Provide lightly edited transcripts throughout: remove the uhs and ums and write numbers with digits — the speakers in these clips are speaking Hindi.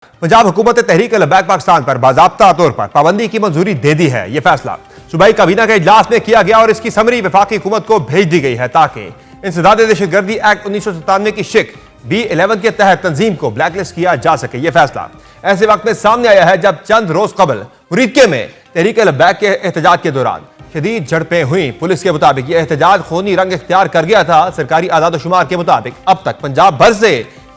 पंजाब हुकूमत ने तहरीक लब्बैक पाकिस्तान पर बाज़ाब्ता तौर पर पाबंदी की मंजूरी दे दी है। यह फैसला सूबाई काबीना के इजलास में किया गया और इसकी समरी वफाकी हुकूमत को भेज दी गई है ताकि इंसदाद दहशतगर्दी एक्ट 1997 की शिक B11 के तहत तंजीम को ब्लैकलिस्ट किया जा सके। यह फैसला ऐसे वक्त में सामने आया है जब चंद रोज कबल मुरीदके में तहरीक लब्बैक के एहतजाज के दौरान शदीद झड़पें हुई। पुलिस के मुताबिक यह एहतजाज खूनी रंग इख्तियार कर गया था। सरकारी आदादोशुमार के मुताबिक अब तक पंजाब भर से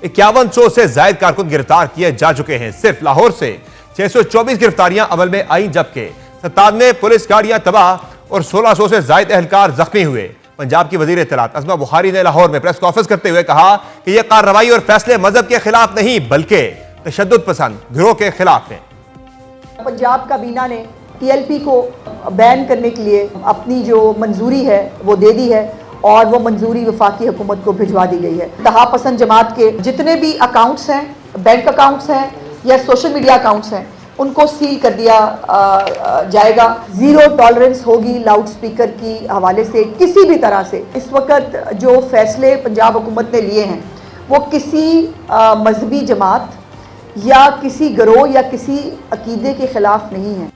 5100 से जायद कारकुन गिरफ्तार किए जा चुके हैं। सिर्फ लाहौर से 624 गिरफ्तारियां अमल में आई, जबकि 97 पुलिस गाड़ियां तबाह और 1600 से जायद एहलकार जख्मी हुए। पंजाब की वजीर इत्तलात अज़मा बुखारी ने लाहौर में प्रेस कॉन्फ्रेंस करते हुए कहा कि यह कार्रवाई और फैसले मजहब के खिलाफ नहीं बल्कि तशद्दुद पसंद गिरोह के खिलाफ है। पंजाब काबीना ने TLP को बैन करने के लिए अपनी जो मंजूरी है वो दे दी है और वो मंजूरी वफाकी हुकूमत को भिजवा दी गई है। इंतहा पसंद जमात के जितने भी अकाउंट्स हैं, बैंक अकाउंट्स हैं या सोशल मीडिया अकाउंट्स हैं, उनको सील कर दिया जाएगा। जीरो टॉलरेंस होगी लाउड स्पीकर की हवाले से किसी भी तरह से। इस वक्त जो फैसले पंजाब हुकूमत ने लिए हैं वो किसी मजहबी जमात या किसी गिरोह या किसी अकीदे के खिलाफ नहीं है।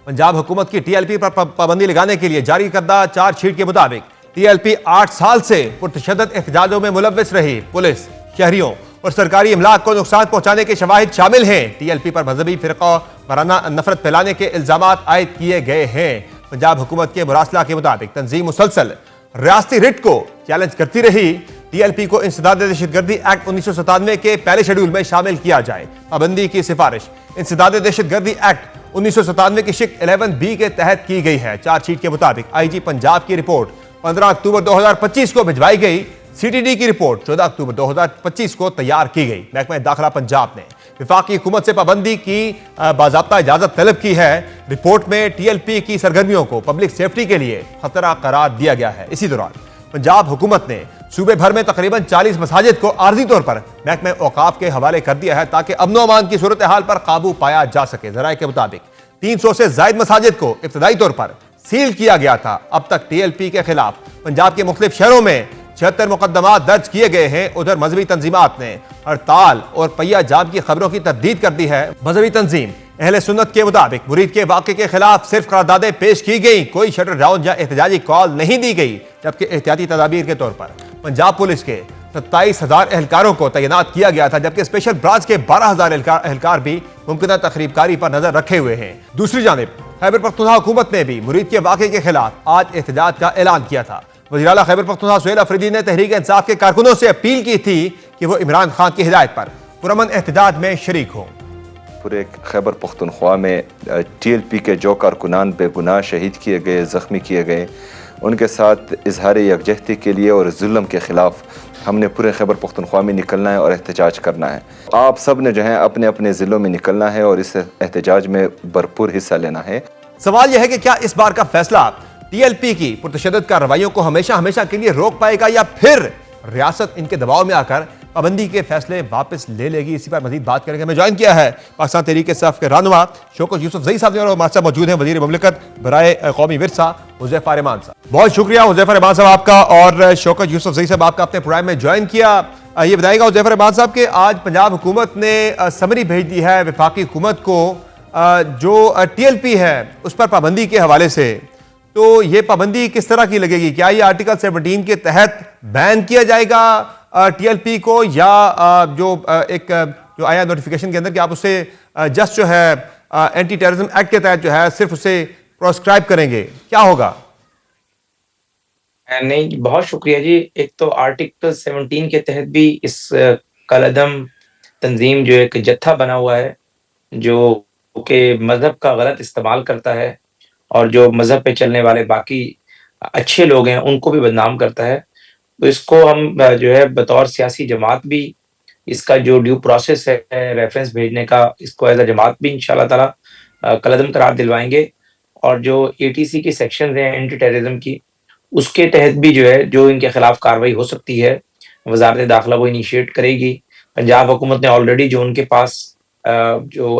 पंजाब हुकूमत की TLP पर पाबंदी लगाने के लिए जारी करदा चार्जशीट के मुताबिक TLP 8 साल से पुरतशद्दुद एहतजाजों में मुलव्विस रही। पुलिस, शहरियों और सरकारी इमलाक को नुकसान पहुंचाने के शवाहिद शामिल हैं। TLP पर मजहबी फिरका वाराना नफरत फैलाने के इल्जामात आयद किए गए हैं। पंजाब हुकूमत के मुरासला के मुताबिक तंजीम मुसलसल रियासती रिट को चैलेंज करती रही। TLP को इंसदाद दहशतगर्दी एक्ट 1997 के पहले शेड्यूल में शामिल किया जाए। पाबंदी की सिफारिश इंसदाद दहशतगर्दी एक्ट 1997 की शिक 11B के तहत की गई है। चार्जशीट के मुताबिक IG पंजाब की रिपोर्ट 15 अक्टूबर 2025 को भिजवाई गई। CTD की रिपोर्ट 14 अक्टूबर 2025 को तैयार की गई। महकमा दाखिला पंजाब ने वफाकी हुकूमत से पाबंदी की बाज़ाब्ता इजाजत तलब की है। रिपोर्ट में TLP की सरगर्मियों को पब्लिक सेफ्टी के लिए खतरा करार दिया गया है। इसी दौरान पंजाब हुकूमत ने सूबे भर में तकरीबन 40 मसाजिद को आर्जी तौर पर महकमे औकाफ के हवाले कर दिया है ताकि अमन व अमान की सूरत हाल पर काबू पाया जा सके। जराये के मुताबिक 300 से जायद मसाजिद को इब्तदाई तौर पर सील किया गया था। अब तक TLP के खिलाफ पंजाब के मुख्तलिफ शहरों में 76 मुकदमात दर्ज किए गए हैं। उधर मजहबी तंजीमात ने हड़ताल और पहिया जाम की खबरों की तरदीद कर दी है। मजहबी तंजीम अहले सुन्नत के मुताबिक मुरीद के वाक़े के खिलाफ सिर्फ करारदादें पेश की गई, कोई शटर डाउन या एहतजाजी कॉल नहीं दी गई। जबकि एहतियाती तदाबीर के तौर पर पंजाब पुलिस के 27,000 एहलकारों को तैनात किया गया था, जबकि स्पेशल ब्रांच के 12,000 एहलकार भी मुमकिन तकरीबकारी पर नजर रखे हुए हैं। दूसरी जानिब खैबर पख्तूनख्वा हुकूमत ने भी मुरीद के वाक़े के खिलाफ आज एहतजाज का ऐलान किया था। वज़ीर आला खैबर पख्तूनख्वा सुहेल अफरीदी ने तहरीक इंसाफ के कारकुनों से अपील की थी कि वो इमरान खान की हिदायत पर पुरअमन एहतजाज में शरीक हों। पूरे खैबर पख्तूनख्वा में TLP के जो कारकुनान बेगुनाह शहीद किए गए, ज़ख्मी किए गए, उनके साथ इजहार यकजहती के लिए और जुल्म के खिलाफ हमने पूरे खैबर पख्तूनख्वा में निकलना है और एहतजाज करना है। आप सब ने जो है अपने अपने ज़िलों में निकलना है और इस एहतजाज में भरपूर हिस्सा लेना है। सवाल यह है कि क्या इस बार का फैसला TLP की पुरतशद्दुद कार्रवाइयों को हमेशा हमेशा के लिए रोक पाएगा या फिर रियासत इनके दबाव में आकर पाबंदी के फैसले वापस ले लेगी? इसी पर मजीद बात करेंगे। हमें ज्वाइन किया है पाकिस्तान तहरीक इंसाफ के रहनुमा शौकत यूसुफ ज़ई साहब और हमारे साथ मौजूद हैं वज़ीर मुमलिकत बराए कौमी विरसा हुज़ैफा रहमान साहब। बहुत शुक्रिया हुज़ैफा रहमान साहब आपका और शौकत यूसुफ ज़ई साहब आपका अपने प्रोग्राम में ज्वाइन किया। ये बताइएगा हुज़ैफा रहमान साहब कि आज पंजाब हुकूमत ने समरी भेज दी है वफाकी हुकूमत को जो TLP है उस पर पाबंदी के हवाले से। तो ये पाबंदी किस तरह की लगेगी? क्या ये आर्टिकल 17 के तहत बैन किया जाएगा TLP को या जो आया नोटिफिकेशन के अंदर कि आप उससे जस्ट जो है एंटी टेररिज्म एक्ट के तहत जो है सिर्फ उसे प्रोस्क्राइब करेंगे, क्या होगा? नहीं, बहुत शुक्रिया जी। एक तो आर्टिकल 17 के तहत भी इस कलअदम तंजीम जो एक जत्था बना हुआ है जो कि मजहब का गलत इस्तेमाल करता है और जो मजहब पे चलने वाले बाकी अच्छे लोग हैं उनको भी बदनाम करता है, तो इसको हम जो है बतौर सियासी जमात भी इसका जो ड्यू प्रोसेस है रेफरेंस भेजने का, इसको एज अ जमात भी इंशाल्लाह ताला कलअदम करार दिलवाएंगे। और जो ATC की सेक्शन हैं एंटी टेररिज्म की, उसके तहत भी जो है जो इनके खिलाफ कार्रवाई हो सकती है वजारत दाखिला वो इनिशिएट करेगी। पंजाब हुकूमत ने ऑलरेडी जो उनके पास जो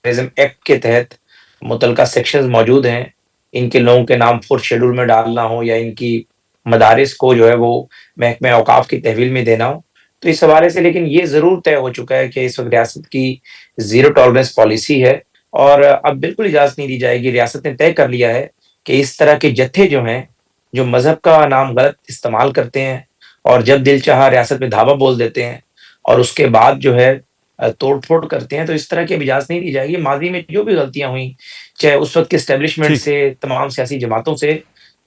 टेररिज्म एक्ट के तहत मुतलका सेक्शंस मौजूद हैं, इनके लोगों के नाम 4th शेड्यूल में डालना हो या इनकी मदारिस को जो है वो महकमे औकाफ की तहवील में देना हो, तो इस हवाले से लेकिन ये ज़रूर तय हो चुका है कि इस वक़्त रियासत की ज़ीरो टॉलरेंस पॉलिसी है और अब बिल्कुल इजाज़त नहीं दी जाएगी। रियासत ने तय कर लिया है कि इस तरह के जत्थे जो हैं, जो मज़हब का नाम गलत इस्तेमाल करते हैं और जब दिल चाहा रियासत में धावा बोल देते हैं और उसके बाद जो है तोड़-फोड़ करते हैं, तो इस तरह की अब इजाज़त नहीं दी जाएगी। माज़ी में जो भी गलतियाँ हुई, चाहे उस वक़्त के एस्टेब्लिशमेंट ठीक। से, तमाम सियासी जमातों से,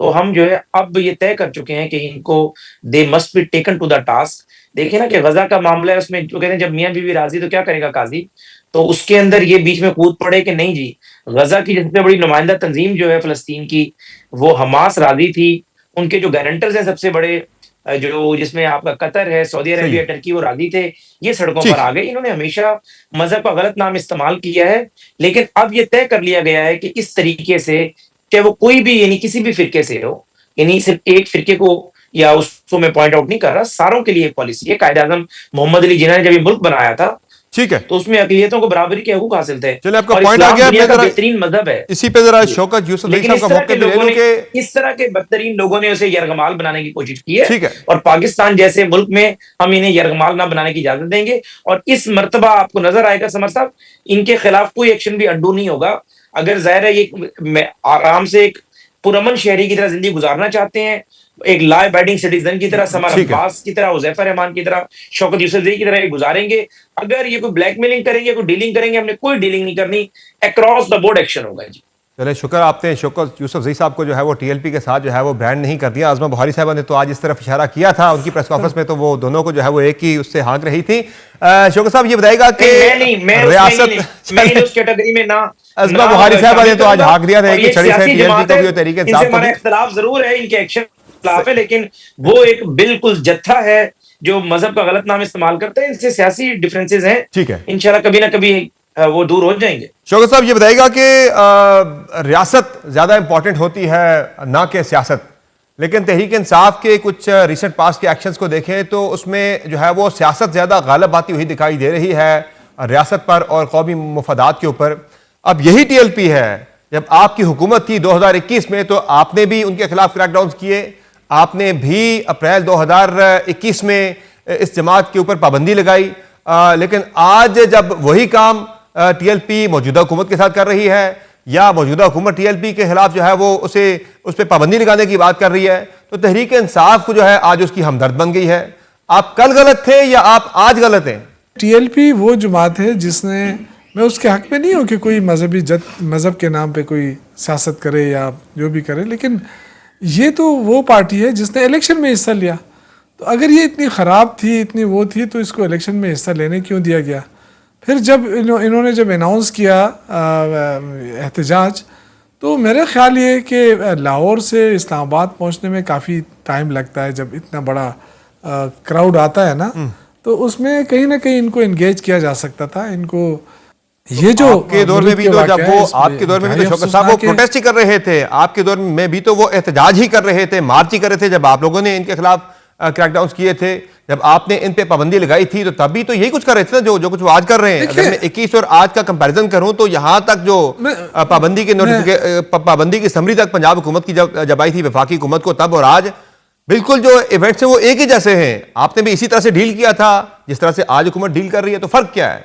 तो हम जो है अब ये तय कर चुके हैं कि इनको they must be taken to the task. देखिए ना कि गज़ा का मामला है, उसमें जो कहते हैं जब मियाँ-बीवी राज़ी तो क्या करेगा काज़ी? तो उसके अंदर ये बीच में कूद पड़े कि नहीं जी, गज़ा की सबसे बड़ी नुमाइंदा तंज़ीम जो है फ़लस्तीन की, वो हमास राज़ी थी। उनके जो गारंटर्स हैं सबसे बड़े जो जिसमें आपका कतर है, सऊदी सही अरेबिया, है। टर्की वो राज़ी थे, ये सड़कों ठीक। पर आ गए। इन्होंने हमेशा मज़हब का गलत नाम इस्तेमाल किया है, लेकिन अब ये तय कर लिया गया है कि इस तरीके से, चाहे वो कोई भी यानी किसी भी फ़िरके से हो, यानी सिर्फ़ एक फ़िरके को या उसको मैं पॉइंट आउट नहीं कर रहा, सारों के लिए एक पॉलिसी है। कायदे-आज़म मोहम्मद अली जिन्ना ने जब ये मुल्क बनाया था, ठीक है। तो उसमें अक़लियतों को बराबरी के हकूक़ हासिल थे चलिए, आपका और पॉइंट आ इस्लाम गया। दुनिया मैं का जरा बेहतरीन मज़हब है। इसी पे जरा जी। शौकत यूसुफ लेकिन साहब का मौके भी ले लूं कि इस तरह के बदतरीन लोगों ने उसे यरगमाल बनाने की कोशिश की है ठीक है। और पाकिस्तान जैसे मुल्क में हम इन्हें यरगमाल ना बनाने की इजाज़त देंगे और इस मर्तबा आपको नज़र आएगा समर साहब, इनके खिलाफ कोई एक्शन भी अनडू नहीं होगा। अगर ज़ाहिर है ये मैं आराम से एक पुरअमन शहरी की तरह ज़िंदगी गुज़ारना चाहते हैं, एक लॉ अबाइडिंग सिटीज़न की तरह, समर ठीक है। अब्बास की तरह, हुज़ैफा रहमान की तरह, शौकत यूसुफ़ज़ई की तरह ये गुज़ारेंगे। अगर ये कोई ब्लैकमेलिंग करेंगे, कोई डीलिंग करेंगे, हमने कोई डीलिंग नहीं करनी, अक्रॉस द बोर्ड एक्शन होगा जी। चले, शुक्र आपने शौकत यूसुफ़ज़ई साहब को जो है वो टीएलपी के साथ जो है वो ब्रांड नहीं कर दिया। आज़मा बुखारी साहबा ने तो आज इस तरफ इशारा किया था उनकी प्रेस कॉन्फ्रेंस में, तो वो दोनों को जो है वो एक ही उससे हाँक रही थी। शौकत साहब ये बताएगा कि मैं उस कैटेगरी में ना आज़मा बुखारी साहबा ने तो आज हाँक दिया था और कि ये छड़ी से सियासी टीएलपी जमात को है, भी और तहरीक इनसे इंसाफ को हमारा भी। इख्तिलाफ ज़रूर है, इनके एक्शन खिलाफ है, लेकिन वो एक बिल्कुल जत्था है जो मज़हब का गलत नाम इस्तेमाल करते हैं। इनसे सियासी डिफरेंसेस हैं, ठीक है। इंशाल्लाह कभी ना कभी वो दूर हो जाएंगे। शौकत साहब ये बताइएगा कि रियासत ज़्यादा इंपॉर्टेंट होती है ना कि सियासत, लेकिन तहरीक इंसाफ के कुछ रिसेंट पास के एक्शंस को देखें तो उसमें जो है वो सियासत ज़्यादा गालिब आती हुई दिखाई दे रही है रियासत पर और कौमी मफादात के ऊपर। अब यही टीएलपी है, जब आपकी हुकूमत थी 2021 में तो आपने भी उनके खिलाफ क्रैकडाउन किए, आपने भी अप्रैल 2021 में इस जमात के ऊपर पाबंदी लगाई, लेकिन आज जब वही काम टीएलपी मौजूदा हुकूमत के साथ कर रही है या मौजूदा हुकूमत टीएलपी के खिलाफ जो है वो उस पर पाबंदी लगाने की बात कर रही है, तो तहरीक इंसाफ को जो है आज उसकी हमदर्द बन गई है। आप कल गलत थे या आप आज गलत हैं? टीएलपी वो जमात है जिसने, मैं उसके हक में नहीं हूँ कि कोई मज़हब के नाम पे कोई सियासत करे या जो भी करे, लेकिन ये तो वो पार्टी है जिसने इलेक्शन में हिस्सा लिया। तो अगर ये इतनी ख़राब थी, इतनी वो थी, तो इसको इलेक्शन में हिस्सा लेने क्यों दिया गया? फिर जब इन्होंने जब अनाउंस किया एहतजाज, तो मेरा ख्याल ये कि लाहौर से इस्लामाबाद पहुंचने में काफ़ी टाइम लगता है। जब इतना बड़ा क्राउड आता है ना, तो उसमें कहीं ना कहीं इनको इंगेज किया जा सकता था। इनको ये जो आपके दौर में भी तो जब वो आपके दौर में भी तो शौकत साहब वो प्रोटेस्ट ही कर रहे थे, आपके दौर में भी तो वो एहतजाज ही कर रहे थे, मार्च ही कर रहे थे जब आप लोगों ने इनके खिलाफ क्रैकडाउन किए थे। जब आपने इन पे पाबंदी लगाई थी तो तभी तो यही कुछ कर रहे थे ना जो कुछ वो आज कर रहे हैं। अगर मैं 21 और आज का कंपैरिजन करूं तो यहां तक जो पाबंदी की समरी तक पंजाब हुकूमत की जब आई थी वफाकी हुकूमत को, तब और आज बिल्कुल जो इवेंट्स हैं वो एक ही जैसे हैं। आपने भी इसी तरह से डील किया था जिस तरह से आज हुकूमत डील कर रही है, तो फर्क क्या है?